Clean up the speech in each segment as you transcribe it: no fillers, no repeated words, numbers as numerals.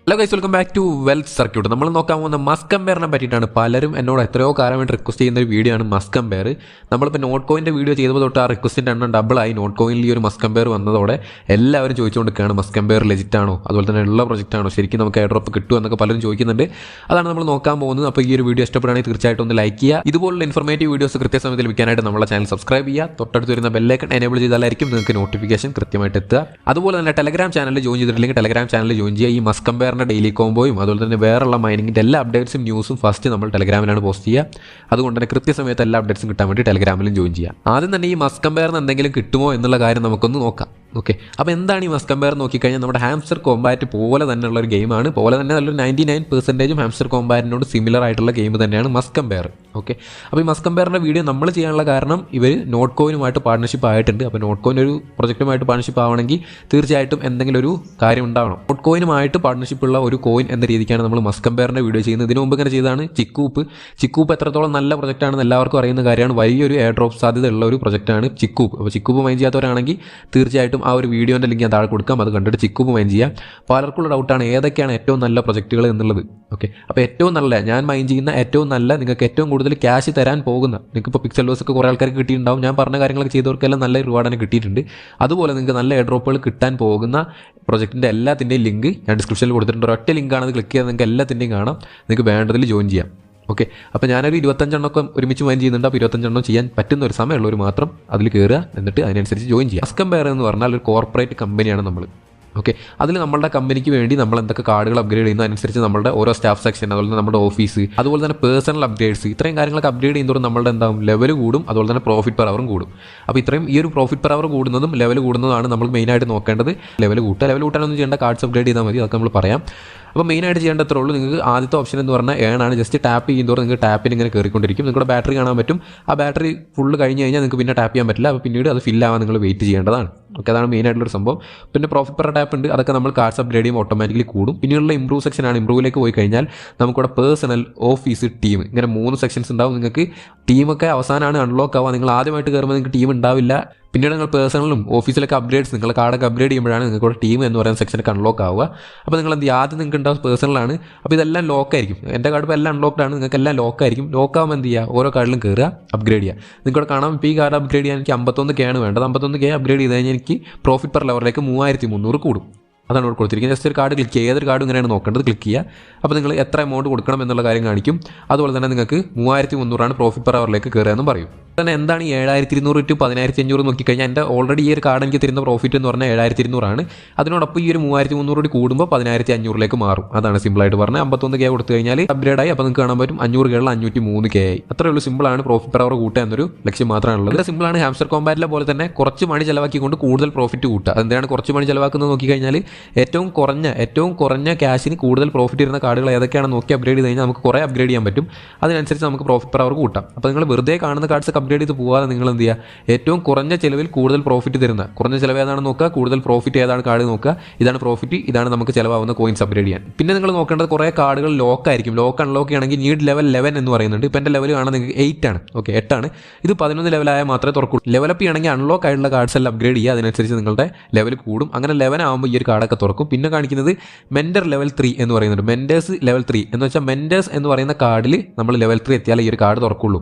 Hello guys, welcome back to Wealth Circuit. നമ്മൾ നോക്കാൻ പോകുന്ന മസ്റ്റ് കമ്പയറിനെ പറ്റിയിട്ടാണ്. പലരും എന്നോട് എത്രയോ കാലമായിട്ട് റിക്വസ്റ്റ് ചെയ്യുന്ന ഒരു വീഡിയോ ആണ് മസ്റ്റ് കമ്പയർ. നമ്മളിപ്പോൾ നോട്ട് കോയിൻ്റെ വീഡിയോ ചെയ്തപ്പോൾ തൊട്ട് ആ റിക്വസ്റ്റിൻ്റെ എണ്ണം ഡബിളായി. നോട്ട് കോയിനിൽ ഈ ഒരു മസ്റ്റ് കമ്പയർ വന്നതോടെ എല്ലാവരും ചോദിച്ചുകൊണ്ടിരിക്കുകയാണ് മസ്റ്റ് കമ്പയർ ലെജിറ്റ് ആണോ, അതുപോലെ തന്നെ ഉള്ള പ്രൊജക്റ്റ് ആണോ, ശരിക്കും നമുക്ക് എയർ ഡ്രോപ്പ് കിട്ടുമോ എന്നൊക്കെ പലരും ചോദിക്കുന്നുണ്ട്. അതാണ് നമ്മൾ നോക്കാൻ പോകുന്നത്. അപ്പോൾ ഈ ഒരു വീഡിയോ ഇഷ്ടപ്പെടുകയാണെങ്കിൽ തീർച്ചയായിട്ടും ഒന്ന് ലൈക്ക് ചെയ്യുക. ഇതുപോലുള്ള ഇൻഫോർമേറ്റീവ് വീഡിയോസ് കൃത്യസമയത്ത് ലഭിക്കാനായിട്ട് നമ്മുടെ ചാനൽ സബ്സ്ക്രൈബ് ചെയ്യുക. തൊട്ടടുത്ത് വരുന്ന ബെല്ലൈക്കൺ എനേബിൾ ചെയ്താലായിരിക്കും നിങ്ങൾക്ക് നോട്ടിഫിക്കേഷൻ കൃത്യമായിട്ട് എത്തുക. അതുപോലെ തന്നെ ടെലഗ്രാം ചാനലിൽ ജോയിൻ ചെയ്തിട്ടില്ലെങ്കിൽ ടെലഗ്രാം ചാനലിൽ ജോയിൻ ചെയ്യുക. ഈ മസ്റ്റ് കമ്പയറിൻ്റെ ഡെയിലി കോംബോയും അതുപോലെ തന്നെ വേറെയുള്ള മൈനിങ്ങിൻ്റെ എല്ലാ അപ്ഡേറ്റ്സും ന്യൂസും ഫസ്റ്റ് നമ്മൾ ടെലഗ്രാമിലാണ് പോസ്റ്റ് ചെയ്യുക. അതുകൊണ്ട് തന്നെ കൃത്യസമയത്ത് എല്ലാ അപ്ഡേറ്റ്സും കിട്ടാൻ വേണ്ടി ടെലഗ്രാമിലും ജോയിൻ ചെയ്യുക. ആദ്യം തന്നെ ഈ മസ്റ്റ് കമ്പയറിന് എന്തെങ്കിലും കിട്ടുമോ എന്നുള്ള കാര്യം നമുക്കൊന്ന് നോക്കാം. ഓക്കെ, അപ്പോൾ എന്താണ് ഈ മസ്റ്റ് കമ്പയർ നോക്കിക്കഴിഞ്ഞാൽ നമ്മുടെ ഹാംസ്റ്റർ കോമ്പാറ്റ് പോലെ തന്നെയുള്ള ഒരു ഗെയിമാണ്. പോലെ തന്നെ നല്ലൊരു 99% ഹാംസ്റ്റർ കോമ്പാറ്റിനോട് സിമിലർ ആയിട്ടുള്ള ഗെയിം തന്നെയാണ് മസ്റ്റ് കമ്പയർ. ഓക്കെ, അപ്പോൾ ഈ മസ്റ്റ് കമ്പയറിൻ്റെ വീഡിയോ നമ്മൾ ചെയ്യാനുള്ള കാരണം ഇവർ നോട്ട് കോയിനുമായിട്ട് പാർട്ണർഷിപ്പ് ആയിട്ടുണ്ട്. അപ്പോൾ നോട്ട് കോയിൻ ഒരു പ്രൊജക്റ്റുമായിട്ട് പാർട്ണർഷിപ്പ് ആവണമെങ്കിൽ തീർച്ചയായിട്ടും എന്തെങ്കിലും ഒരു കാര്യം ഉണ്ടാവണം. നോട്ട് കോയിനുമായിട്ട് പാർട്ണർഷിപ്പ് ഉള്ള ഒരു കോയിൻ എന്ന രീതിക്കാണ് നമ്മൾ മസ്റ്റ് കമ്പയറിൻ്റെ വീഡിയോ ചെയ്യുന്നത്. ഇതിനു മുമ്പ് ഇങ്ങനെ ചെയ്തതാണ് ചിക്കൂപ്പ്. ചിക്കൂപ്പ് എത്രത്തോളം നല്ല പ്രൊജക്റ്റാണെന്ന് എല്ലാവർക്കും അറിയുന്ന കാര്യമാണ്. വലിയൊരു എയർ ഡ്രോപ്പ് സാധ്യത ഉള്ള ഒരു പ്രൊജക്റ്റാണ് ചിക്കൂപ്പ്. അപ്പോൾ ചിക്കൂപ്പ് മൈൻ ചെയ്യാത്തവരാണെങ്കിൽ തീർച്ചയായിട്ടും ആ ഒരു വീഡിയോൻ്റെ ലിങ്ക് ഞാൻ താഴെ കൊടുക്കാം, അത് കണ്ടിട്ട് ചിക്കൂപ്പ് മൈൻ ചെയ്യാം. പലർക്കുള്ള ഡൗട്ടാണ് ഏതൊക്കെയാണ് ഏറ്റവും നല്ല പ്രൊജക്റ്റുകൾ എന്നുള്ളത്. ഓക്കെ, അപ്പോൾ ഏറ്റവും നല്ല ഞാൻ മൈൻ ചെയ്യുന്ന ഏറ്റവും നല്ല നിങ്ങൾക്ക് ഏറ്റവും കൂടുതൽ ക്യാഷ് തരാൻ പോകുന്ന, നിങ്ങൾക്ക് ഇപ്പോൾ പിക്സൽ ലോസ് ഒക്കെ കുറേ ആൾക്കാർക്ക് കിട്ടിയിട്ടുണ്ടാവും. ഞാൻ പറഞ്ഞ കാര്യങ്ങളൊക്കെ ചെയ്തവർക്കെല്ലാം നല്ല റിവാർഡ് തന്നെ കിട്ടിയിട്ടുണ്ട്. അതുപോലെ നിങ്ങൾക്ക് നല്ല എയർ ഡ്രോപ്പുകൾ കിട്ടാൻ പോകുന്ന പ്രൊജക്റ്റിൻ്റെ എല്ലാത്തിൻ്റെയും ലിങ്ക് ഞാൻ ഡിസ്ക്രിപ്ഷനിൽ കൊടുത്തിട്ടുണ്ട്. ഒരൊറ്റ ലിങ്കാണ്, അത് ക്ലിക്ക് ചെയ്താൽ നിങ്ങൾക്ക് എല്ലാത്തിൻ്റെയും കാണാം. നിങ്ങൾക്ക് വേണ്ടതിൽ ജോയിൻ ചെയ്യാം. ഓക്കെ, അപ്പോൾ ഞാനൊരു 25 ഒരുമിച്ച് മൈൻ ചെയ്യുന്നുണ്ട്. അപ്പോൾ 25 ചെയ്യാൻ പറ്റുന്ന ഒരു സമയമുള്ളവർ മാത്രം അതിൽ കയറുക, എന്നിട്ട് അതിനനുസരിച്ച് ജോയിൻ ചെയ്യുക. മസ്റ്റ് കമ്പയർ എന്ന് പറഞ്ഞാൽ ഒരു കോർപ്പറേറ്റ് കമ്പനിയാണ് നമ്മൾ. ഓക്കെ, അതിൽ നമ്മളുടെ കമ്പനിക്ക് വേണ്ടി നമ്മൾ എന്തൊക്കെ കാർഡുകൾ അപ്ഗ്രേഡ് ചെയ്യുന്നു അനുസരിച്ച് നമ്മുടെ ഓരോ സ്റ്റാഫ് സെക്ഷൻ, അതുപോലെ തന്നെ നമ്മുടെ ഓഫീസ്, അതുപോലെ തന്നെ പേഴ്സണൽ അപ്ഗ്രേഡ്സ്, ഇത്രയും കാര്യങ്ങളൊക്കെ അപ്ഗ്രേഡ് ചെയ്യുന്നതോറും നമ്മളുടെ എന്താവും ലെവൽ കൂടും. അതുപോലെ തന്നെ പ്രോഫിറ്റ് പെർ അവറും കൂടും. അപ്പോൾ ഇത്രയും ഈ ഒരു പ്രോഫിറ്റ് പെർ അവർ കൂടുന്നതും ലെവൽ കൂടുന്നതാണ് നമ്മൾ മെയിനായിട്ട് നോക്കേണ്ടത്. ലെവൽ കൂട്ടാനൊന്നും ചെയ്യേണ്ട, കാർഡ്സ് അപ്ഗ്രേഡ് ചെയ്താൽ മതി, അതൊക്കെ നമ്മൾ പറയാം. അപ്പോൾ മെയിനായിട്ട് ചെയ്യേണ്ടത്രേ ഉള്ളൂ. നിങ്ങൾക്ക് ആദ്യത്തെ ഓപ്ഷൻ എന്ന് പറഞ്ഞാൽ ഏണാണ്. ജസ്റ്റ് ടാപ്പ് ചെയ്യുന്നതോടെ നിങ്ങൾക്ക് ടാപ്പിൽ ഇങ്ങനെ കയറിക്കൊണ്ടിരിക്കും. നിങ്ങളുടെ ബാറ്ററി കാണാൻ പറ്റും. ആ ബാറ്ററി ഫുള്ള് കഴിഞ്ഞ് കഴിഞ്ഞാൽ നിങ്ങൾക്ക് പിന്നെ ടാപ്പ് ചെയ്യാൻ പറ്റില്ല. അപ്പോൾ പിന്നീട് അത് ഫില്ലാവാൻ നിങ്ങൾ വെയിറ്റ് ചെയ്യേണ്ടതാണ്. ഓക്കെ, അതാണ് മെയിനായിട്ടുള്ളൊരു സംഭവം. പിന്നെ പ്രോഫിറ്റ് പെർ ടാപ്പ് ഉണ്ട്, അതൊക്കെ നമ്മൾ കാർഡ്സ് അപ്ഗ്രേഡ് ചെയ്യുമ്പോൾ ഓട്ടോമാറ്റിക്കലി കൂടും. പിന്നീടുള്ള ഇംപ്രൂവ് സെക്ഷനാണ്. ഇംപ്രൂവിലേക്ക് പോയി കഴിഞ്ഞാൽ നമുക്കിവിടെ പേഴ്സണൽ, ഓഫീസ്, ടീം, ഇങ്ങനെ 3 സെക്ഷൻസ് ഉണ്ടാവും. നിങ്ങൾക്ക് ടീമൊക്കെ അവസാനമാണ് അൺലോക്ക് ആവുക. നിങ്ങൾ ആദ്യമായിട്ട് കയറുമ്പോൾ നിങ്ങൾക്ക് ടീം ഉണ്ടാവില്ല. പിന്നീട് നിങ്ങൾ പേഴ്സണലും ഓഫീസിലൊക്കെ അപ്ഗ്രേഡ്സ്, നിങ്ങളുടെ കാർഡൊക്കെ അപ്ഗ്രേഡ് ചെയ്യുമ്പോഴാണ് നിങ്ങൾക്ക് ടീം എന്ന് പറയുന്ന സെക്ഷനൊക്കെ അൺലോക്ക് ആവുക. അപ്പോൾ നിങ്ങൾ എന്ത് ആദ്യം നിങ്ങൾക്ക് ഉണ്ടാവും പേഴ്സണലാണ്. അപ്പോൾ ഇതെല്ലാം ലോക്കായിരിക്കും. എൻ്റെ കാർഡ് ഇപ്പോൾ എല്ലാം അൺലോക്ക്ഡ് ആണ്, നിങ്ങൾക്ക് എല്ലാം ലോക്കായിരിക്കും. ലോക്കാകുമ്പോൾ എന്ത് ചെയ്യുക, ഓരോ കാർഡിലും കയറുക, അപ്ഗ്രേഡ് ചെയ്യുക. നിങ്ങൾക്കിവിടെ കാണാം, ഇപ്പോൾ ഈ കാർഡ് അപ്ഗ്രേഡ് ചെയ്യാൻ എനിക്ക് 51K വേണ്ടത്. 51K അപ്ഗ്രേഡ് ചെയ്ത് കഴിഞ്ഞാൽ എനിക്ക് പ്രോഫിറ്റ് പെർ ലെവറിലേക്ക് 3300 കൂടും. അതാണ് ഇവിടെ കൊടുത്തിരിക്കുന്നത്. ജസ്റ്റ് ഒരു കാർഡ് ക്ലിക്ക് ചെയ്യുക, ഏതൊരു കാർഡ് ഇങ്ങനെയാണ് നോക്കേണ്ടത്, ക്ലിക്ക് ചെയ്യുക. അപ്പോൾ നിങ്ങൾ എത്ര എമൗണ്ട് കൊടുക്കണം എന്നുള്ള കാര്യം കാണിക്കും. അതുപോലെ തന്നെ നിങ്ങൾക്ക് 3300 പ്രോഫിറ്റ് പെർ അവറിലേക്ക് കയറുക എന്നും പറയും. തന്നെ എന്താണ് ഈ 7200 to 10500 നോക്കിക്കഴിഞ്ഞാൽ എൻ്റെ ഓൾറെഡി ഈ ഒരു കാർഡ് എനിക്ക് തരുന്ന പ്രോഫിറ്റ് എന്ന് പറഞ്ഞാൽ 7200. അതിനോടൊപ്പം ഈ ഒരു 3300 കൂടി കൂടുമ്പോൾ 10500 മാറും. അതാണ് സിമ്പിളായിട്ട് പറഞ്ഞാൽ 51K കൊടുത്തു കഴിഞ്ഞാൽ അപ്ഗ്രേഡ് ആയി. അപ്പോൾ നിങ്ങൾക്ക് കാണാൻ പറ്റും 500K 503K ആയി. അത്രേ ഉള്ളൂ. സിമ്പിളാണ്. പ്രോഫിറ്റ് പെർ അവർ കൂട്ടുക എന്നൊരു ലക്ഷ്യം മാത്രമാണ് ഉള്ളത്. ഇത് സിമ്പിളാണ്. ഹാംസ്റ്റർ കോമ്പാറ്റിലെ പോലെ തന്നെ കുറച്ച് മണി ചിലവാക്കിക്കൊണ്ട് കൂടുതൽ പ്രോഫിറ്റ് കൂട്ടുക. എന്താണ് കുറച്ച് മണി ചിലവാക്കുന്നത് നോക്കിക്കഴിഞ്ഞാൽ ഏറ്റവും കുറഞ്ഞ ക്യാഷിന് കൂടുതൽ പ്രോഫിറ്റ് വരുന്ന കാർഡുകൾ ഏതൊക്കെയാണെന്ന് നോക്കി അപ്ഗ്രേഡ് ചെയ്ത് കഴിഞ്ഞാൽ നമുക്ക് കുറേ അപ്ഗ്രേഡ് ചെയ്യാൻ പറ്റും. അതിനനുസരിച്ച് നമുക്ക് പ്രോഫിറ്റ് പെർ അവർ കൂട്ടാം. അപ്പോൾ നിങ്ങൾ വെറുതെ കാണുന്ന കാർഡ്സ് അപ്ഗ്രേഡ് ചെയ്ത് പോകാതെ നിങ്ങൾ എന്ത് ചെയ്യുക, ഏറ്റവും കുറഞ്ഞ ചിലവിൽ കൂടുതൽ പ്രോഫിറ്റ് തരുന്ന, കുറഞ്ഞ ചിലവ് ഏതാണെന്ന് നോക്കുക, കൂടുതൽ പ്രോഫിറ്റ് ഏതാണ് കാർഡ് നോക്കുക. ഇതാണ് പ്രോഫിറ്റ്, ഇതാണ് നമുക്ക് ചിലവാകുന്ന കോയിൻസ് അപ്ഗ്രേഡ് ചെയ്യാൻ. പിന്നെ നിങ്ങൾ നോക്കേണ്ടത് കുറേ കാർഡുകൾ ലോക്കായിരിക്കും. ലോക്ക് അൺലോക്ക് ചെയ്യണമെങ്കിൽ നീഡ് ലെവൽ 11 എന്ന് പറയുന്നുണ്ട്. ഇപ്പോൾ എൻ്റെ ലെവൽ കാണാൻ നിങ്ങൾക്ക് 8 ആണ്. ഓക്കെ, 8 ആണ്. ഇത് 11 ലെവലായാൽ മാത്രമേ തുറക്കുള്ളൂ. ലെവലപ്പ് ചെയ്യണമെങ്കിൽ അൺലോക്ക് ആയിട്ടുള്ള കാർഡ്സ് എല്ലാം അപ്ഗ്രേഡ് ചെയ്യുക. അതിനനുസരിച്ച് നിങ്ങളുടെ ലെവൽ കൂടും. അങ്ങനെ 11 ആകുമ്പോൾ ഈ ഒരു കാർഡൊക്കെ തുറക്കും. പിന്നെ കാണിക്കുന്നത് മെൻഡർ ലെവൽ 3 എന്ന് പറയുന്നുണ്ട്. മെൻഡേഴ്സ് ലെവൽ 3 എന്ന് വെച്ചാൽ മെൻഡേഴ്സ് എന്ന് പറയുന്ന കാർഡിൽ നമ്മൾ ലെവൽ 3 എത്തിയാൽ ഈ ഒരു കാർഡ് തുറക്കുള്ളൂ.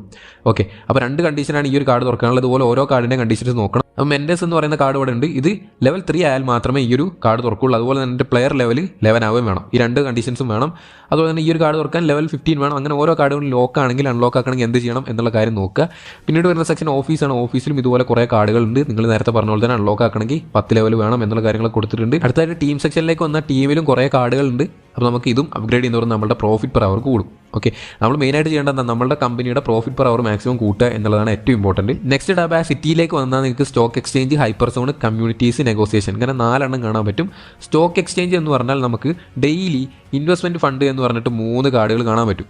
ഓക്കെ, അപ്പോൾ 2 കണ്ടീഷനാണ് ഈ ഒരു കാർഡ് തുറക്കാനുള്ളത്. അതുപോലെ ഓരോ കാർഡിൻ്റെ കണ്ടീഷൻസ് നോക്കണം. അപ്പോൾ മെൻഡേഴ്സ് എന്ന് പറയുന്ന കാർഡ് ഇവിടെ ഉണ്ട്. ഇത് ലെവൽ 3 ആയാൽ മാത്രമേ ഈ ഒരു കാർഡ് തുറക്കുള്ളൂ. അതുപോലെ തന്നെ എൻ്റെ പ്ലെയർ ലെവൽ 11 ആവുകയും വേണം. ഈ 2 കണ്ടീഷൻസും വേണം. അതുപോലെ തന്നെ ഈ ഒരു കാർഡ് തുറക്കാൻ ലെവൽ 15 വേണം. അങ്ങനെ ഓരോ കാർഡുകളും ലോക്ക് ആണെങ്കിൽ അൺലോക്ക് ആക്കണമെങ്കിൽ എന്ത് ചെയ്യണം എന്നുള്ള കാര്യം നോക്കുക. പിന്നീട് വരുന്ന സെക്ഷൻ ഓഫീസാണ്. ഓഫീസിലും ഇതുപോലെ കുറേ കാർഡുകളുണ്ട്. നിങ്ങൾ നേരത്തെ പറഞ്ഞ പോലെ തന്നെ അൺലോക്ക് ആക്കണമെങ്കിൽ 10 ലെവൽ വേണം എന്നുള്ള കാര്യങ്ങൾ കൊടുത്തിട്ടുണ്ട്. അടുത്തായിട്ട് ടീം സെക്ഷനിലേക്ക് വന്ന ടീമിലും കുറേ കാർഡുകളുണ്ട്. അപ്പോൾ നമുക്ക് ഇതും അപ്ഗ്രേഡ് ചെയ്യുന്നവർ നമ്മുടെ പ്രോഫിറ്റ് പെർ അവർ കൂടും. ഓക്കെ, നമ്മൾ മെയിനായിട്ട് ചെയ്യേണ്ടത് എന്താ, നമ്മുടെ കമ്പനിയുടെ പ്രോഫിറ്റ് പെർ അവർ മാക്സിമം കൂട്ടുക എന്നുള്ളതാണ് ഏറ്റവും ഇമ്പോർട്ടൻറ്റ്. നെക്സ്റ്റ് ടാബ് സിറ്റിയിലേക്ക് വന്നാൽ നിങ്ങൾക്ക് stock exchange, hyper zone, communities, negotiation, ഇങ്ങനെ 4 കാണാൻ പറ്റും. സ്റ്റോക്ക് എക്സ്ചേഞ്ച് എന്ന് പറഞ്ഞാൽ നമുക്ക് ഡെയിലി ഇൻവെസ്റ്റ്മെൻറ്റ് ഫണ്ട് എന്ന് പറഞ്ഞിട്ട് 3 കാർഡുകൾ കാണാൻ പറ്റും.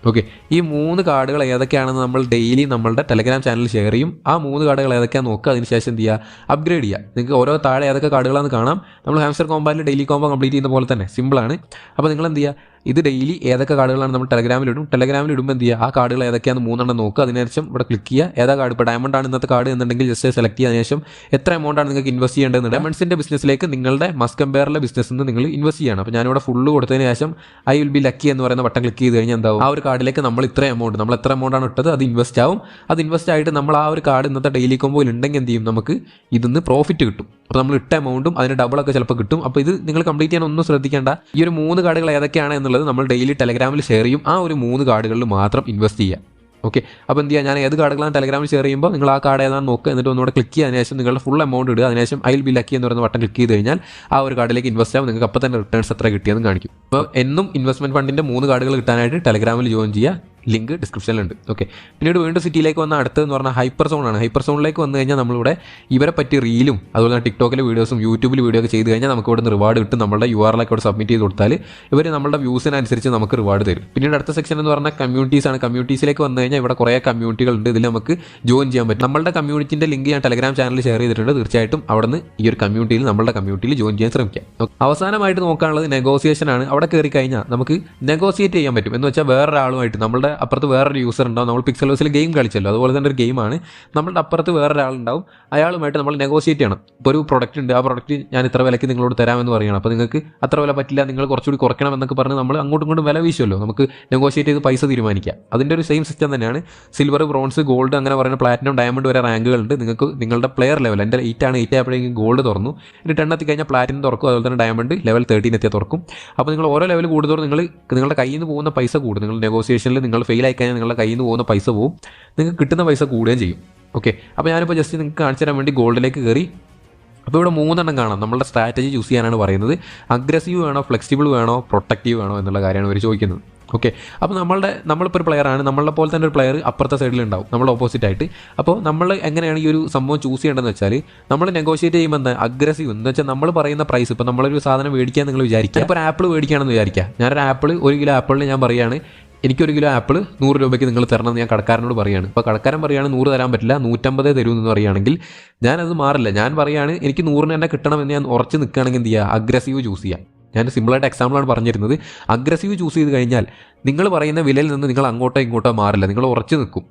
ഓക്കെ, ഈ 3 കാർഡുകൾ ഏതൊക്കെയാണെന്ന് നമ്മൾ ഡെയിലി നമ്മളുടെ ടെലഗ്രാം ചാനലിൽ ഷെയർ ചെയ്യും. ആ 3 കാർഡുകൾ ഏതൊക്കെയാണെന്ന് നോക്കുക. അതിനുശേഷം എന്ത് ചെയ്യുക, അപ്ഗ്രേഡ് ചെയ്യുക. നിങ്ങൾക്ക് ഓരോ താഴെ ഏതൊക്കെ കാർഡുകളാണെന്ന് കാണാം. നമ്മൾ ഹാംസ്റ്റർ കോമ്പാറ്റിൽ ഡെയിലി കോമ്പോ കംപ്ലീറ്റ് ചെയ്യുന്ന പോലെ തന്നെ സിമ്പിളാണ്. അപ്പോൾ നിങ്ങൾ എന്ത് ചെയ്യുക, ഇത് ഡെയിലി ഏതൊക്കെ കാർഡുകളാണ് നമ്മൾ ടെലഗ്രാമിലിടും. ടെലഗ്രാമിലിടുമ്പോൾ എന്ത് ചെയ്യുക, ആ കാർഡുകൾ ഏതൊക്കെയാണെന്ന് 3 നോക്കുക. അതിനുശേഷം ഇവിടെ ക്ലിക്ക് ചെയ്യുക. ഏതാ കാർഡ്, ഇപ്പോൾ ഡയമണ്ട് ആണ് ഇന്നത്തെ കാർഡ് എന്നുണ്ടെങ്കിൽ ജസ്റ്റ് സെലക്ട് ചെയ്യുക. അതിനുശേഷം എത്ര എമൗണ്ട് ആണ് നിങ്ങൾക്ക് ഇൻവെസ്റ്റ് ചെയ്യേണ്ടത്. ഡയമണ്ട്സിൻ്റെ ബിസിനസ്സിലേക്ക് നിങ്ങളുടെ മസ്കംബെയറിലെ ബിസിനസ്സിൽ നിന്ന് നിങ്ങൾ ഇൻവെസ്റ്റ് ചെയ്യണം. അപ്പോൾ ഞാനിവിടെ ഫുള്ള് കൊടുത്തതിന് ശേഷം ഐ വിൽ ബി ലക്കി എന്ന് പറയുന്ന ബട്ടൺ ക്ലിക്ക് ചെയ്ത് കഴിഞ്ഞാൽ എന്താവും, ആ ഒരു കാർഡിലേക്ക് നമ്മൾ എത്ര എമൗണ്ട് ആണ് ഇട്ടത് അത് ഇൻവെസ്റ്റ് ആവും. അത് ഇൻവെസ്റ്റ് ആയിട്ട് നമ്മൾ ആ ഒരു കാർഡ് ഇന്നത്തെ ഡെയിലി കോമ്പോയിൽ ഉണ്ടെങ്കിൽ എന്ത് ചെയ്യും, നമുക്ക് ഇതിന്ന് പ്രോഫിറ്റ് കിട്ടും. അപ്പോൾ നമ്മൾ ഇട്ട എമൗണ്ടും അതിന് ഡബിളൊക്കെ ചിലപ്പോൾ കിട്ടും. അപ്പോൾ ഇത് നിങ്ങൾ കംപ്ലീറ്റ് ചെയ്യാൻ ഒന്നും ശ്രദ്ധിക്കേണ്ട. ഈ ഒരു 3 കാർഡുകൾ ഏതൊക്കെയാണ് എന്നുള്ളത് നമ്മൾ ഡെയിലി ടെലഗ്രാമിൽ ഷെയർ ചെയ്യും. ആ ഒരു 3 കാർഡുകളിൽ മാത്രം ഇൻവെസ്റ്റ് ചെയ്യുക. ഓക്കെ, അപ്പോൾ എന്ത് ചെയ്യുക, ഞാൻ ഏത് കാർഡുകളാണ് ടെലഗ്രാമിൽ ഷെയർ ചെയ്യുമ്പോൾ നിങ്ങൾ ആ കാർഡ് ഏതാണെന്ന് നോക്കുക. എന്നിട്ട് ഒന്നുകൂടെ ക്ലിക്ക് ചെയ്യുക. അതിനുശേഷം നിങ്ങളുടെ ഫുൾ എമൗണ്ട് ഇടുക. അതിനുശേഷം ഐ വിൽ ബി ലക്കി എന്ന് പറയുന്ന ബട്ടൺ ക്ലിക്ക് ചെയ്ത് കഴിഞ്ഞാൽ ആ ഒരു കാർഡിലേക്ക് ഇൻവെസ്റ്റ് ആവും. നിങ്ങൾക്ക് അപ്പോൾ തന്നെ റിട്ടേൺസ് എത്ര കിട്ടിയെന്ന് കാണിക്കും. അപ്പോൾ എന്നും ഇൻവെസ്റ്റ്മെന്റ് ഫണ്ടിൻ്റെ 3 കാർഡുകൾ കിട്ടാനായിട്ട് ടെലഗ്രാമിൽ ജോയിൻ ചെയ്യുക. ലിങ്ക് ഡിസ്ക്രിപ്ഷനിലുണ്ട്. ഓക്കെ, പിന്നീട് വീണ്ടും സിറ്റിയിലേക്ക് വന്ന അടുത്തതെന്ന് പറഞ്ഞാൽ ഹൈപ്പർ സോണാണ്. ഹൈപ്പർ സോണിലേക്ക് വന്നു കഴിഞ്ഞാൽ നമ്മളിവിടെ ഇവരെ പറ്റി റീലും അതുപോലെ തന്നെ ടിക്ടോക്കിലെ വീഡിയോസും യൂട്യൂബിൽ വീഡിയോ ഒക്കെ ചെയ്ത് കഴിഞ്ഞാൽ നമുക്ക് ഇവിടെ നിന്ന് റിവാർഡ് കിട്ടും. നമ്മുടെ URL ഒക്കെ ഇവിടെ സബ്മിറ്റ് ചെയ്ത് കൊടുത്താൽ ഇവർ നമ്മുടെ വ്യൂസിനനുസരിച്ച് നമുക്ക് റിവാർഡ് തരും. പിന്നീട് അടുത്ത സെക്ഷൻ എന്ന് പറഞ്ഞാൽ കമ്മ്യൂണിറ്റീസാണ്. കമ്മ്യൂണിറ്റീസിലേക്ക് വന്നു കഴിഞ്ഞാൽ ഇവിടെ കുറേ കമ്മ്യൂണിറ്റികളുണ്ട്. ഇതിൽ നമുക്ക് ജോയിൻ ചെയ്യാൻ പറ്റും. നമ്മുടെ കമ്മ്യൂണിറ്റിൻ്റെ ലിങ്ക് ഞാൻ ടെലഗ്രാം ചാനലിൽ ഷെയർ ചെയ്തിട്ടുണ്ട്. തീർച്ചയായിട്ടും അവിടെ നിന്ന് ഈ ഒരു കമ്മ്യൂണിറ്റിയിൽ നമ്മുടെ കമ്മ്യൂണിറ്റിയിൽ ജോയിൻ ചെയ്യാൻ ശ്രമിക്കാം. അവസാനമായിട്ട് നോക്കാനുള്ളത് നെഗോസിയേഷൻ ആണ്. അവിടെ കയറി കഴിഞ്ഞാൽ നമുക്ക് നെഗോസിയേറ്റ് ചെയ്യാൻ പറ്റും. എന്ന് വെച്ചാൽ വേറൊരാളുമായിട്ട്, നമ്മുടെ അപ്പുറത്ത് വേറൊരു യൂസർ ഉണ്ടാവും. നമ്മൾ പിക്സൽവേഴ്സിൽ ഗെയിം കളിച്ചല്ലോ, അതുപോലെ തന്നെ ഒരു ഗെയിമാണ്. നമ്മളുടെ അപ്പുറത്ത് വേറൊരാളുണ്ടാവും. അയാളുമായിട്ട് നമ്മൾ നെഗോസിയേറ്റ് ചെയ്യണം. ഇപ്പോൾ ഒരു പ്രൊഡക്റ്റ് ഉണ്ട്, ആ പ്രൊഡക്റ്റ് ഞാൻ ഇത്ര വിലയ്ക്ക് നിങ്ങളോട് തരാമെന്ന് പറയണം. അപ്പോൾ നിങ്ങൾക്ക് അത്ര വില പറ്റില്ല, നിങ്ങൾ കുറച്ചുകൂടി കുറയ്ക്കണം എന്നൊക്കെ പറഞ്ഞ് നമ്മൾ അങ്ങോട്ടും ഇങ്ങോട്ടും വില വീശുമല്ലോ. നമുക്ക് നെഗോസിയേറ്റ് ചെയ്ത് പൈസ തീരുമാനിക്കാം. അതിൻ്റെ ഒരു സെയിം സിസ്റ്റം തന്നെയാണ്. സിൽവർ, ബ്രോൺസ്, ഗോൾഡ് അങ്ങനെ പറയുന്ന പ്ലാറ്റിനം, ഡയമണ്ട് വരെ റാങ്കുകളുണ്ട്. നിങ്ങൾക്ക് നിങ്ങളുടെ പ്ലെയർ ലെവൽ, എൻ്റെ 8 ആണ്, 8 ആയപ്പോഴേക്കും ഗോൾഡ് തുറന്നു. ഇനി 10 എത്തിക്കഴിഞ്ഞാൽ പ്ലാറ്റിനം തുറക്കും. അതുപോലെ തന്നെ ഡയമണ്ട് ലെവൽ 13 എത്തിയാൽ തുറക്കും. അപ്പോൾ നിങ്ങൾ ഓരോ ലെവൽ കൂടുതൽ നിങ്ങളുടെ കയ്യിൽ നിന്ന് പോകുന്ന പൈസ കൂടും. നിങ്ങൾ നെഗോസിയേഷനിൽ നിങ്ങൾ ഫെയിൽ ആയി കഴിഞ്ഞാൽ നിങ്ങളുടെ കയ്യിൽ നിന്ന് പോകുന്ന പൈസ പോവും, നിങ്ങൾക്ക് കിട്ടുന്ന പൈസ കൂടുകയും ചെയ്യും. ഓക്കെ, അപ്പോൾ ഞാനിപ്പോൾ ജസ്റ്റ് നിങ്ങൾക്ക് കാണിച്ചു തരാൻ വേണ്ടി ഗോൾഡിലേക്ക് കയറി. അപ്പോൾ ഇവിടെ 3 കാണാം. നമ്മളുടെ സ്ട്രാറ്റജി ചൂസ് ചെയ്യാനാണ് പറയുന്നത്. അഗ്രസീവ് വേണോ, ഫ്ലെക്സിബിൾ വേണോ, പ്രൊട്ടക്റ്റീവ് വേണോ എന്നുള്ള കാര്യമാണ് ഇവർ ചോദിക്കുന്നത്. ഓക്കെ, അപ്പോൾ നമ്മളിപ്പോൾ ഒരു പ്ലെയറാണ്. നമ്മളെ പോലെ തന്നെ ഒരു പ്ലെയർ അപ്പുറത്തെ സൈഡിലുണ്ടാവും, നമ്മൾ ഓപ്പോസിറ്റ് ആയിട്ട്. അപ്പോൾ നമ്മൾ എങ്ങനെയാണ് ഈ ഒരു സംഭവം ചൂസ് ചെയ്യേണ്ടതെന്ന് വെച്ചാൽ, നമ്മൾ നെഗോഷിയേറ്റ് ചെയ്യുമ്പോൾ എന്താ അഗ്രസീവ് എന്ന് വെച്ചാൽ നമ്മൾ പറയുന്ന പ്രൈസ്, ഇപ്പോൾ നമ്മളൊരു സാധനം മേടിക്കാൻ നിങ്ങൾ വിചാരിക്കുക, ഇപ്പോൾ ഒരു ആപ്പിൾ മേടിക്കുകയാണെന്ന് വിചാരിക്കുക. ഞാനൊരു ആപ്പിൾ, 1 കിലോ ആപ്പിളിന് ഞാൻ പറയുകയാണ് എനിക്കൊരു കിലോ ആപ്പിൾ 100 രൂപയ്ക്ക് നിങ്ങൾ തരണമെന്ന് ഞാൻ കടക്കാരനോട് പറയുകയാണ്. അപ്പോൾ കടക്കാരൻ പറയുകയാണ് 100 തരാൻ പറ്റില്ല, 150 തരുമെന്ന് പറയുകയാണെങ്കിൽ ഞാനത് മാറില്ല. ഞാൻ പറയുകയാണ് എനിക്ക് 100 തന്നെ കിട്ടണമെന്ന് ഞാൻ ഉറച്ച് നിൽക്കുകയാണെങ്കിൽ എന്ത് ചെയ്യുക, അഗ്രസീവ് ചൂസ് ചെയ്യുക. ഞാൻ സിമ്പിളായിട്ട് എക്സാമ്പിളാണ് പറഞ്ഞിരുന്നത്. അഗ്രസീവ് ചൂസ് ചെയ്ത് കഴിഞ്ഞാൽ നിങ്ങൾ പറയുന്ന വിലയിൽ നിന്ന് നിങ്ങൾ അങ്ങോട്ടോ ഇങ്ങോട്ടോ മാറില്ല, നിങ്ങൾ ഉറച്ച് നിൽക്കും.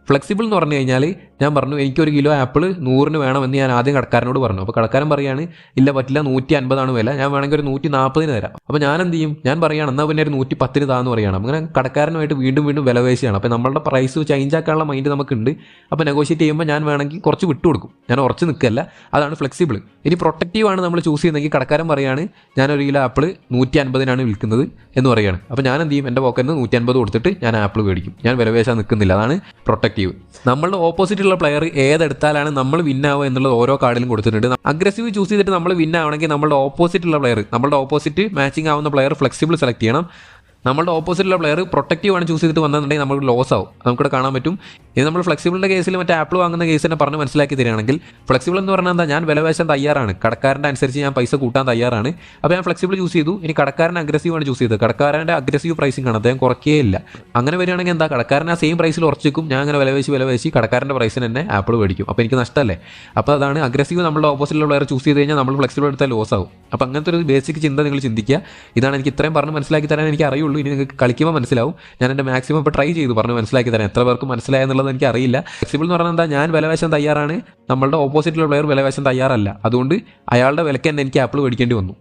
ഫ്ലെക്സിബിൾ എന്ന് പറഞ്ഞു കഴിഞ്ഞാൽ ഞാൻ പറഞ്ഞു എനിക്കൊരു കിലോ ആപ്പിൾ 100 വേണമെന്ന് ഞാൻ ആദ്യം കടക്കാരനോട് പറഞ്ഞു. അപ്പോൾ കടക്കാരൻ പറയാണ് ഇല്ല പറ്റില്ല, 150 വില, ഞാൻ വേണമെങ്കിൽ ഒരു 140 തരാം. അപ്പോൾ ഞാൻ എന്ത് ചെയ്യും, ഞാൻ പറയുകയാണ് എന്നാൽ പിന്നെ ഒരു 110 താന്ന് പറയുകയാണ്. അങ്ങനെ കടക്കാരനുമായിട്ട് വീണ്ടും വില പേശിയാണ്. അപ്പോൾ നമ്മളുടെ പ്രൈസ് ചേഞ്ച് ആക്കാനുള്ള മൈൻഡ് നമുക്കുണ്ട്. അപ്പോൾ നെഗോഷിയേറ്റ് ചെയ്യുമ്പോൾ ഞാൻ വേണമെങ്കിൽ കുറച്ച് വിട്ടുകൊടുക്കും, ഞാൻ ഉറച്ച് നിൽക്കല്ല. അതാണ് ഫ്ലെക്സിബിൾ. ഇനി പ്രൊട്ടക്റ്റീവ് ആണ് നമ്മൾ ചൂസ് ചെയ്യുന്നതെങ്കിൽ കടക്കാരൻ പറയാണ് ഞാൻ 1 കിലോ ആപ്പിൾ 150 വിൽക്കുന്നത് എന്ന് പറയുകയാണ്. അപ്പോൾ ഞാൻ എന്ത് ചെയ്യും, എൻ്റെ പോക്കറ്റിൽ നിന്ന് 150 കൊടുത്തിട്ട് ഞാൻ ആപ്പിൾ മേടിക്കും, ഞാൻ വില പേശാൻ നിൽക്കുന്നില്ല. അതാണ് പ്രൊട്ടക്റ്റീവ്. നമ്മളുടെ ഓപ്പോസിറ്റുള്ള പ്ലെയർ ഏതെടുത്താലാണ് നമ്മൾ വിന്നാവുക എന്നുള്ളത് ഓരോ കാർഡിലും കൊടുത്തിട്ടുണ്ട്. അഗ്രസീവ് ചൂസ് ചെയ്തിട്ട് നമ്മൾ വിന്നാവണമെങ്കിൽ നമ്മളുടെ ഓപ്പോസിറ്റുള്ള പ്ലെയർ, നമ്മളുടെ ഓപ്പോസിറ്റ് മാച്ചിങ് ആവുന്ന പ്ലെയർ ഫ്ലെക്സിബിൾ സെലക്ട് ചെയ്യണം. നമ്മളുടെ ഓപ്പോസിറ്റുള്ള പ്ലെയർ പ്രൊട്ടക്റ്റീവ് ആണ് ചൂസ് ചെയ്തിട്ട് വന്നിട്ടുണ്ടെങ്കിൽ നമുക്ക് ലോസ് ആവും. നമുക്കിവിടെ കാണാൻ പറ്റും. ഇത് നമ്മൾ ഫ്ലെക്സിബിളിൻ്റെ കേസിൽ മറ്റേ ആപ്പിൾ വാങ്ങുന്ന കേസ് തന്നെ പറഞ്ഞ് മനസ്സിലാക്കി തരികയാണെങ്കിൽ, ഫ്ലെക്സിബിൾ എന്ന് പറഞ്ഞാൽ എന്താ, ഞാൻ വില പേശാൻ തയ്യാറാണ്, കടക്കാരൻ്റെ അനുസരിച്ച് ഞാൻ പൈസ കൂട്ടാൻ തയ്യാറാണ്. അപ്പോൾ ഞാൻ ഫ്ലെക്സിബിൾ ചൂസ് ചെയ്തു. ഇനി കടക്കാരൻ അഗ്രസീവ് ആണ് ചൂസ് ചെയ്തത്, കടക്കാരൻ്റെ അഗ്രസീവ് പ്രൈസിംഗ് ആണ്, അദ്ദേഹം കുറയ്ക്കേ ഇല്ല. അങ്ങനെ വരികയാണെങ്കിൽ എന്താ, കടക്കാരൻ ആ സെയിം പ്രൈസിൽ ഉറച്ചിക്കും, ഞാൻ അങ്ങനെ വില പേശി കടക്കാരൻ്റെ പ്രൈസിന് തന്നെ ആപ്പിൾ മേടിക്കും. അപ്പോൾ എനിക്ക് നഷ്ടമല്ലേ. അപ്പോൾ അതാണ് അഗ്രസീവ്. നമ്മളുടെ ഓപ്പോസിറ്റുള്ള പ്ലെയർ ചൂസ് ചെയ്ത് കഴിഞ്ഞാൽ നമ്മൾ ഫ്ലെക്സിബിൾ എടുത്താൽ ലോസ് ആവും. അപ്പോൾ അങ്ങനത്തെ ഒരു ബേസിക് ചിന്ത നിങ്ങൾ ചിന്തിക്കുക. ഇതാണ് എനിക്ക് ഇത്രയും പറഞ്ഞ് മനസ്സിലാക്കി തരാൻ എനിക്ക് അറിയുള്ളൂ. ഇനി നിങ്ങൾക്ക് കളിക്കുമ്പോൾ മനസ്സിലാവും. ഞാൻ എൻ്റെ മാക്സിമം ഇപ്പോൾ ട്രൈ ചെയ്തു പറഞ്ഞ് മനസ്സിലാക്കി തരാൻ. എത്ര പേർക്ക് മനസ്സിലായെന്നുള്ളത് എനിക്ക് അറിയില്ല. ഫ്ലെക്സിബിൾ എന്ന് പറഞ്ഞാൽ എന്താ, ഞാൻ വില പേശാൻ തയ്യാറാണ്, നമ്മളുടെ ഓപ്പോസിറ്റുള്ള പ്ലെയർ വില പേശാൻ തയ്യാറല്ല. അതുകൊണ്ട് അയാളുടെ വിലയ്ക്ക് തന്നെ എനിക്ക് ആപ്പിൾ മേടിക്കേണ്ടി വന്നു.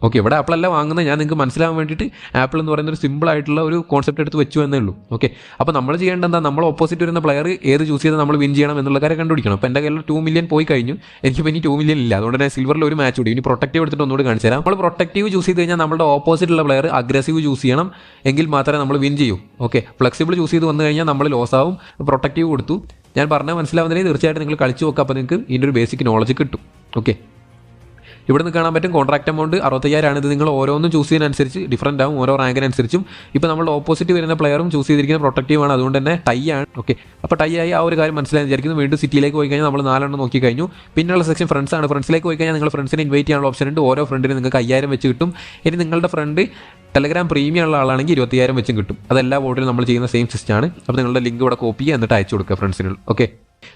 ഓക്കെ, ഇവിടെ ആപ്പിളല്ല വാങ്ങുന്നത്, ഞാൻ നിങ്ങൾക്ക് മനസ്സിലാവാൻ വേണ്ടിയിട്ട് ആപ്പിൾ എന്ന് പറയുന്ന ഒരു സിമ്പിൾ ആയിട്ടുള്ള ഒരു കോൺസെപ്റ്റ് എടുത്ത് വെച്ചു എന്നേ ഉള്ളൂ. ഓക്കെ, അപ്പോൾ നമ്മൾ ചെയ്യേണ്ടത് എന്താ, നമ്മൾ ഓപ്പോസിറ്റ് വരുന്ന പ്ലെയർ ഏത് ചൂസ് ചെയ്താൽ നമ്മൾ വിൻ ചെയ്യണം എന്നുള്ള കാര്യം കണ്ടുപിടിക്കണം. അപ്പോൾ എൻ്റെ കയ്യിൽ 2 മില്യൺ പോയി കഴിഞ്ഞു, എനിക്കിപ്പോൾ ഇനി 2 മില്യൺ ഇല്ല. അതുകൊണ്ട് തന്നെ സിൽവറിൽ ഒരു മാച്ച് കൂടി. ഇനി പ്രൊട്ടക്റ്റീവ് എടുത്തിട്ട് ഒന്നുകൂടി കാണിച്ചു തരാം. നമ്മൾ പ്രൊട്ടക്റ്റീവ് ചൂസ് ചെയ്ത് കഴിഞ്ഞാൽ നമ്മുടെ ഓപ്പോസിറ്റുള്ള പ്ലെയർ അഗ്രസീവ് ചൂസ് ചെയ്യണം, എങ്കിൽ മാത്രമേ നമ്മൾ വിൻ ചെയ്യൂ. ഓക്കെ, ഫ്ലെക്സിബിൾ ചൂസ് ചെയ്ത് വന്നു കഴിഞ്ഞാൽ നമ്മൾ ലോസ് ആവും. പ്രൊട്ടക്റ്റീവ് കൊടുത്തു. ഞാൻ പറഞ്ഞാൽ മനസ്സിലാവുന്നതിന് തീർച്ചയായിട്ടും നിങ്ങൾ കളിച്ച് നോക്കുക. അപ്പോൾ നിങ്ങൾക്ക് ഇതിൻ്റെ ഒരു ബേസിക് നോളജ് കിട്ടും. ഓക്കെ, ഇവിടെ നിന്ന് കാണാൻ പറ്റും കോൺട്രാക്ട് എമൗണ്ട് 65,000 ആണ്. ഇത് നിങ്ങൾ ഓരോന്നും ചൂസ് ചെയ്യുന്നതനുസരിച്ച് ഡിഫറൻ്റ് ആവും, ഓരോ റാങ്കിനനുസരിച്ചും. ഇപ്പോൾ നമ്മൾ ഓപ്പോസിറ്റ് വരുന്ന പ്ലെയറും ചൂസ് ചെയ്തിരിക്കുന്ന പ്രൊട്ടക്റ്റീവ് ആണ്, അതുകൊണ്ട് തന്നെ ടൈ ആണ്. ഓക്കെ, അപ്പോൾ ടൈ ആയി ആ ഒരു കാര്യം മനസ്സിലായി വിചാരിക്കുന്നു. വീണ്ടും സിറ്റിയിലേക്ക് പോയി കഴിഞ്ഞാൽ നമ്മൾ 4 നോക്കി കഴിഞ്ഞു. പിന്നെയുള്ള സെക്ഷൻ ഫ്രണ്ട്സ് ആണ്. ഫ്രണ്ട്സിലേക്ക് പോയി കഴിഞ്ഞാൽ നിങ്ങൾ ഫ്രണ്ട്സിനെ ഇൻവൈറ്റ് ചെയ്യാനുള്ള ഓപ്ഷൻ ഉണ്ട്. ഓരോ ഫ്രണ്ടിന് നിങ്ങൾക്ക് 5,000 വെച്ച് കിട്ടും. ഇനി നിങ്ങളുടെ ഫ്രണ്ട് ടെലഗ്രാം പ്രീമിയം ഉള്ള ആളാണെങ്കിൽ 20,000 വെച്ചും കിട്ടും. അതെല്ലാ വോട്ടിലും നമ്മൾ ചെയ്യുന്ന സെയിം സിസ്റ്റമാണ്. അപ്പോൾ നിങ്ങളുടെ ലിങ്ക് ഇവിടെ കോപ്പി ചെയ്യുക, എന്നിട്ട് അയച്ചു കൊടുക്കുക ഫ്രണ്ട്സിന്. ഓക്കെ,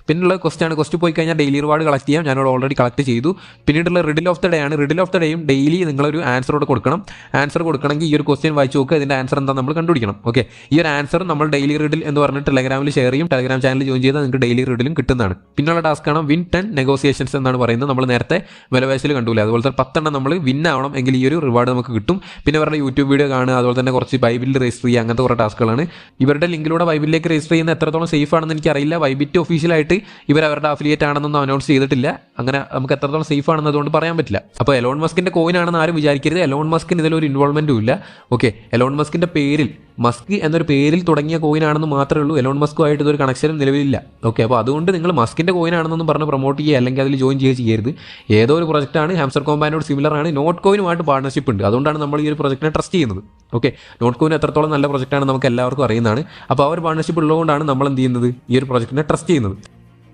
പിന്നെയുള്ള ക്വസ്റ്റ് പോയി കഴിഞ്ഞാൽ ഡെയിലി റിവാർഡ് കളക്ട് ചെയ്യാം. ഞാനിവിടെ ഓൾറെഡി കളക്ട് ചെയ്തു. പിന്നീടുള്ള റിഡിൽ ഓഫ് ദ ഡേ ആണ്. റിഡിൽ ഓഫ് ദ ഡേയും ഡെയിലി നിങ്ങളൊരു ആൻസറോട് കൊടുക്കണം. ആൻസർ കൊടുക്കണമെങ്കിൽ ഈ ഒരു ക്വസ്റ്റ്യൻ വായിച്ച് നോക്കുക, ഇതിൻ്റെ ആൻസർ എന്താ നമ്മൾ കണ്ടുപിടിക്കണം. ഓക്കെ, ഈ ഒരു ആൻസർ നമ്മൾ ഡെയിലി റിഡിൽ എന്ന് പറഞ്ഞിട്ട് ടെലഗ്രാമിൽ ഷെയർ ചെയ്യും. ടെലഗ്രാം ചാനൽ ജോയിൻ ചെയ്താൽ നിങ്ങൾക്ക് ഡെയിലി റിഡിലും കിട്ടുന്നതാണ്. പിന്നുള്ള ടാസ്ക്കാണ് വിൻ 10 നെഗോസിയേഷൻസ് എന്നാണ് പറയുന്നത്. നമ്മൾ നേരത്തെ വിലവേശിൽ കണ്ടൂല, അതുപോലെ തന്നെ 10 നമ്മൾ വിൻ ആവണം എങ്കിൽ ഈ ഒരു റിവാർഡ് നമുക്ക് കിട്ടും. പിന്നെ അവരുടെ യൂട്യൂബ് വീഡിയോ കാണുക, അതുപോലെ തന്നെ കുറച്ച് ബൈബിളിൽ രജിസ്റ്റർ ചെയ്യുക, അങ്ങനത്തെ കുറേ ടാസ്ക്കുകളാണ്. ഇവരുടെ ലിങ്കിലൂടെ ബൈബിളിലേക്ക് രജിസ്റ്റർ ചെയ്യുന്ന എത്രത്തോളം സേഫ് ആണെന്ന് എനിക്കറിയില്ല. ബൈബിറ്റ് ഒഫീഷ്യലായിട്ട് അവരുടെ അഫിലിയേറ്റ് ആണെന്നൊന്നും അനൗൺസ് ചെയ്തിട്ടില്ല. അങ്ങനെ നമുക്ക് എത്രത്തോളം സേഫ് ആണെന്ന് അതുകൊണ്ട് പറയാൻ പറ്റില്ല. അപ്പോൾ എലോൺ മസ്കിന്റെ കോയിൻ ആണെന്ന് ആരും വിചാരിക്കരുത്. എലോൺ മസ്കിന് ഇതിലൊരു ഇൻവോൾവ്മെന്റും ഇല്ല. ഓക്കെ, എലോൺ മസ്കിന്റെ പേരിൽ മസ്ക് എന്നൊരു പേരിൽ തുടങ്ങിയ കോയിൻ ആണെന്ന് മാത്രമേ ഉള്ളൂ. എലോൺ മസ്കുമായിട്ട് ഇതൊരു കണക്ഷനും നിലവിലില്ല. ഓക്കെ, അപ്പോൾ അതുകൊണ്ട് നിങ്ങൾ മസ്കിന്റെ കോയിൻ ആണെന്നൊന്നും പറഞ്ഞ് പ്രൊമോട്ട് ചെയ്യുക അല്ലെങ്കിൽ അതിൽ ജോയിൻ ചെയ്യുക ചെയ്യരുത്. ഏതോ ഒരു പ്രൊജക്റ്റാണ്, ഹാംസ്റ്റർ കോമ്പാനോട് സിമിലർ ആണ്. നോട്ട് കോയിനുമായിട്ട് പാർട്ണർഷിപ്പ് ഉണ്ട്. അതുകൊണ്ടാണ് നമ്മൾ ഈ ഒരു പ്രൊജക്റ്റിനെ ട്രസ്റ്റ് ചെയ്യുന്നത്. ഓക്കെ, നോട്ട് കോയിൻ എത്രത്തോളം നല്ല പ്രൊജക്റ്റാണ് നമുക്ക് എല്ലാവർക്കും അറിയുന്നതാണ്. അപ്പോൾ ആ ഒരു പാർട്ണർഷിപ്പ് ഉള്ളതുകൊണ്ടാണ് നമ്മൾ എന്ത് ചെയ്യുന്നത്, ഈ ഒരു പ്രൊജക്റ്റിനെ ട്രസ്റ്റ് ചെയ്യുന്നത്.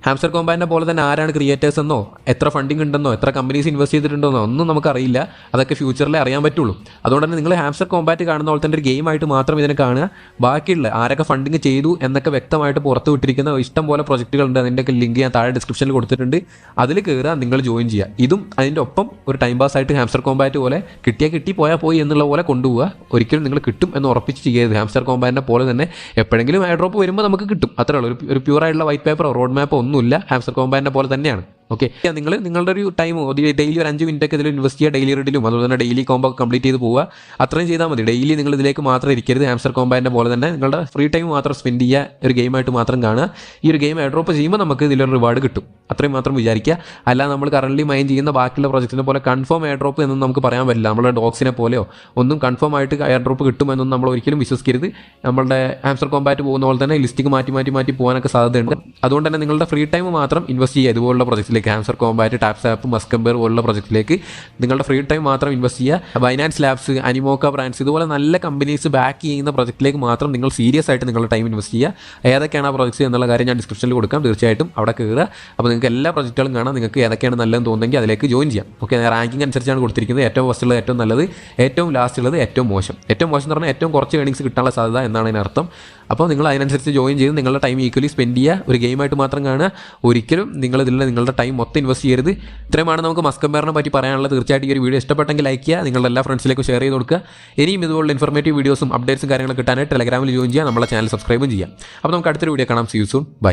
ഹാംസ്റ്റർ കോമ്പാറ്റിനെ പോലെ തന്നെ ആരാണ് ക്രിയേറ്റേഴ്സ് എന്നോ എത്ര ഫണ്ടിങ് ഉണ്ടെന്നോ എത്ര കമ്പനീസ് ഇൻവെസ്റ്റ് ചെയ്തിട്ടുണ്ടെന്നോ ഒന്നും നമുക്കറിയില്ല. അതൊക്കെ ഫ്യൂച്ചറിലേ അറിയാൻ പറ്റുള്ളൂ. അതുകൊണ്ട് തന്നെ നിങ്ങൾ ഹാംസ്റ്റർ കോമ്പാറ്റ് കാണുന്ന പോലെ തന്നെ ഒരു ഗെയിമായിട്ട് മാത്രം ഇതിനെ കാണുക. ബാക്കിയുള്ള ആരൊക്കെ ഫണ്ടിങ് ചെയ്തു എന്നൊക്കെ വ്യക്തമായിട്ട് പുറത്ത് വിട്ടിരിക്കുന്ന ഇഷ്ടം പോലെ പ്രൊജക്റ്റുകളുണ്ട്. അതിൻ്റെയൊക്കെ ലിങ്ക് ഞാൻ താഴെ ഡിസ്ക്രിപ്ഷനിൽ കൊടുത്തിട്ടുണ്ട്. അതിൽ കയറുക, നിങ്ങൾ ജോയിൻ ചെയ്യുക. ഇതും അതിൻ്റെ ഒപ്പം ഒരു ടൈം പാസ് ആയിട്ട് ഹാംസ്റ്റർ കോമ്പാറ്റ് പോലെ കിട്ടി പോയാൽ പോയി എന്നുള്ള പോലെ കൊണ്ടുപോവുക. ഒരിക്കലും നിങ്ങൾ കിട്ടും എന്ന് ഉറപ്പിച്ച് ചെയ്യരുത്. ഹാംസ്റ്റർ കോമ്പാറ്റിനെ പോലെ തന്നെ എപ്പോഴെങ്കിലും എയർ ഡ്രോപ്പ് വരുമ്പോൾ നമുക്ക് കിട്ടും, അത്രേ ഉള്ളൂ. ഒരു പ്യൂറായിട്ടുള്ള വൈറ്റ് പേപ്പറോ റോഡ് മാപ്പോ ഒന്നുമില്ല. ഹാംസ്റ്റർ കോമ്പാറ്റിനെ പോലെ തന്നെയാണ്. ഓക്കെ, നിങ്ങൾ നിങ്ങളുടെ ഒരു ടൈം ഡെയിലി ഒരു 5 മിനിറ്റൊക്കെ ഇതിൽ ഇൻവെസ്റ്റ് ചെയ്യുക. ഡെയിലി റീഡിലും അതുപോലെ തന്നെ ഡെയിലി കോമ്പോ കംപ്ലീറ്റ് ചെയ്ത് പോവുക. അത്രയും ചെയ്താൽ മതി. ഡെയിലി നിങ്ങൾ ഇതിലേക്ക് മാത്രം ഇരിക്കരുത്. ഹാംസ്റ്റർ കോമ്പാറ്റിനെ പോലെ തന്നെ നിങ്ങളുടെ ഫ്രീ ടൈം മാത്രം സ്പെൻഡ് ചെയ്യുക. ഒരു ഗെയിമായിട്ട് മാത്രം കാണുക. ഈ ഒരു ഗെയിം എയർ ഡ്രോപ്പ് ചെയ്യുമ്പോൾ നമുക്ക് ഇതിലൊരു റിവാർഡ് കിട്ടും. അത്രയും മാത്രം വിചാരിക്കുക. അല്ലാതെ നമ്മൾ കറന്റ് മൈൻ ചെയ്യുന്ന ബാക്കിയുള്ള പ്രൊജക്റ്റിനെ പോലെ കൺഫേം എയർ ഡ്രോപ്പ് എന്നൊന്നും നമുക്ക് പറയാൻ പറ്റില്ല. നമ്മുടെ ഡോഗ്സിനെ പോലെയോ ഒന്നും കൺഫേം ആയിട്ട് എയർ ഡ്രോപ്പ് കിട്ടുമെന്നൊന്നും നമ്മൾ ഒരിക്കലും വിശ്വസിക്കരുത്. നമ്മളുടെ ഹാംസ്റ്റർ കോമ്പാറ്റ് പോകുന്ന പോലെ തന്നെ ലിസ്റ്റിക്ക് മാറ്റി പോകാനൊക്കെ സാധ്യതയുണ്ട്. അതുകൊണ്ട് തന്നെ നിങ്ങളുടെ ഫ്രീ ടൈം മാത്രം ഇൻവെസ്റ്റ് ചെയ്യുക ഇതുപോലുള്ള പ്രൊജക്റ്റിലേക്ക്. ഹാംസ്റ്റർ കോമ്പാറ്റ്, ടാപ്സ് ആപ്പ്, മസ്കംബർ പോലുള്ള പ്രൊജക്റ്റിലേക്ക് നിങ്ങളുടെ ഫ്രീ ടൈം മാത്രം ഇൻവെസ്റ്റ് ചെയ്യുക. ബൈനാൻസ് ലാബ്സ്, അനിമോക്ക ബ്രാൻഡ്സ് ഇതുപോലെ നല്ല കമ്പനീസ് ബാക്ക് ചെയ്യുന്ന പ്രൊജക്റ്റിലേക്ക് മാത്രം നിങ്ങൾ സീരിയസ് ആയിട്ട് നിങ്ങളുടെ ടൈം ഇൻവെസ്റ്റ് ചെയ്യുക. ഏതൊക്കെയാണ് ആ പ്രൊജക്ട്സ് എന്നുള്ള കാര്യം ഞാൻ ഡിസ്ക്രിപ്ഷനിൽ കൊടുക്കാം. തീർച്ചയായിട്ടും അവിടെ കയറുക. അപ്പോൾ നിങ്ങൾക്ക് എല്ലാ പ്രൊജക്റ്റുകളും കാണാം. നിങ്ങൾക്ക് ഏതൊക്കെയാണ് നല്ലതെന്ന് തോന്നുന്നെങ്കിൽ അതിലേക്ക് ജോയിൻ ചെയ്യാം. ഓക്കെ, റാങ്കിങ് അനുസരിച്ചാണ് കൊടുത്തിരിക്കുന്നത്. ഏറ്റവും ഫസ്റ്റ് ഉള്ളത് ഏറ്റവും നല്ലത്, ഏറ്റവും ലാസ്റ്റ് ഉള്ളത് ഏറ്റവും മോശം. ഏറ്റവും മോശം എന്ന് പറഞ്ഞാൽ ഏറ്റവും കുറച്ച് ഏണിങ്സ് കിട്ടാനുള്ള സാധ്യത എന്നാണ് അതിനർത്ഥം. അപ്പോൾ നിങ്ങൾ അതിനനുസരിച്ച് ജോയിൻ ചെയ്ത് നിങ്ങളുടെ ടൈം ഈക്വലി സ്പെൻഡ് ചെയ്യുക. ഒരു ഗെയിമായിട്ട് മാത്രം കാണുക. ഒരിക്കലും ഇതിൽ നിങ്ങളുടെ ടൈം മൊത്തം ഇൻവെസ്റ്റ് ചെയ്യരുത്. ഇത്രയുമാണ് നമുക്ക് മസ്കംബറിനെ പറ്റി പറയാനുള്ളത്. തീർച്ചയായിട്ടും ഈ ഒരു വീഡിയോ ഇഷ്ടപ്പെട്ടെങ്കിൽ ലൈക്ക് ചെയ്യുക. നിങ്ങളുടെ എല്ലാ ഫ്രണ്ട്സിലേക്കും ഷെയർ ചെയ്ത് കൊടുക്കുക. ഇനിയും ഇതുപോലുള്ള ഇൻഫോർമേറ്റീവ് വീഡിയോസും അപ്ഡേറ്റ്സും കാര്യങ്ങളൊക്കെ കിട്ടാനായിട്ട് ടെലഗ്രാമിൽ ജോയിൻ ചെയ്യുക. നമ്മളെ ചാനൽ സബ്സ്ക്രൈബും ചെയ്യാം. അപ്പോൾ നമുക്ക് അടുത്തൊരു വീഡിയോ കാണാം. See you soon. ബൈ.